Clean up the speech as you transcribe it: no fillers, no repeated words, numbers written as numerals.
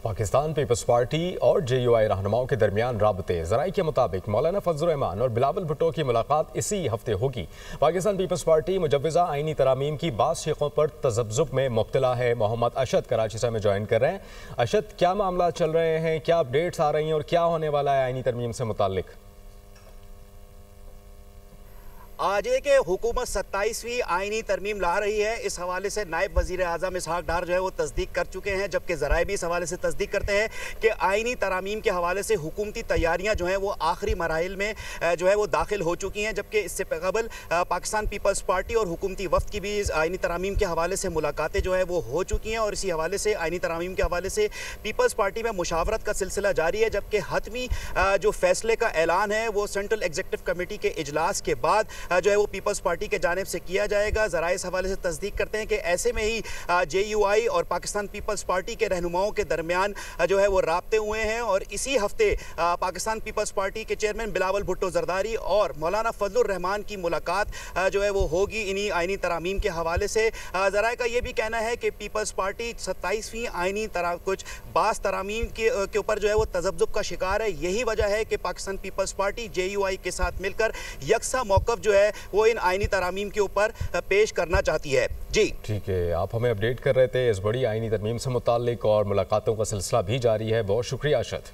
Pakistan peoples party और JUI रहनुमाओं के दरमियान राबते ज़राई के मुताबिक मौलाना फजल रहमान और बिलावल भुट्टो की मुलाकात इसी हफ्ते होगी। पाकिस्तान पीपल्स पार्टी मुजव्वज़ा आइनी तरामीम की बात शिकों पर तज़ब्ज़ुब में मुब्तला है। मोहम्मद अशद कराची से हमें ज्वाइन कर रहे हैं। अशद, क्या मामला चल रहे हैं, क्या अपडेट्स आ रही हैं और क्या होने वाला है आइनी तरमीम से मुताल्लिक? आज के हुकूमत 27वीं आइनी तरमीम ला रही है। इस हवाले से नायब वज़ीर आज़म इसहाक डार जो है वो तस्दीक कर चुके हैं, जबकि ज़राए भी इस हवाले से तस्दीक करते हैं कि आइनी तरामीम के हवाले से हुकूमती तैयारियां जो हैं वो आखिरी मराहिल में जो है वो दाखिल हो चुकी हैं। जबकि इससे कबल पाकिस्तान पीपल्स पार्टी और हुकूमती वफ़द की भी आइनी तरामीम के हवाले से मुलाकातें जो है वो हो चुकी हैं और इसी हवाले से आइनी तरामीम के हवाले से पीपल्स पार्टी में मुशावरत का सिलसिला जारी है। जबकि हतमी जो फैसले का ऐलान है वो सेंट्रल एग्जीक्यूटिव कमेटी के इजलास के बाद जो है वो पीपल्स पार्टी के जानिब से किया जाएगा। ज़रा इस हवाले से तस्दीक करते हैं कि ऐसे में ही JUI और पाकिस्तान पीपल्स पार्टी के रहनुमाओं के दरमियान जो है वो राब्ते हुए हैं और इसी हफ्ते पाकिस्तान पीपल्स पार्टी के चेयरमैन बिलावल भुट्टो जरदारी और मौलाना फजल रहमान की मुलाकात जो है वो होगी इन्हीं आइनी तरामीम के हवाले से। ज़रा का ये भी कहना है कि पीपल्स पार्टी 27वीं आइनी कुछ बास तरामीम के ऊपर जो है वो तज़ब्ज़ुब का शिकार है। यही वजह है कि पाकिस्तान पीपल्स पार्टी JUI के साथ मिलकर यकसा मौक़िफ़ जो है वो इन आइनी तरामीम के ऊपर पेश करना चाहती है। जी ठीक है, आप हमें अपडेट कर रहे थे इस बड़ी आइनी तरमीम से मुताल्लिक और मुलाकातों का सिलसिला भी जारी है। बहुत शुक्रिया अशद।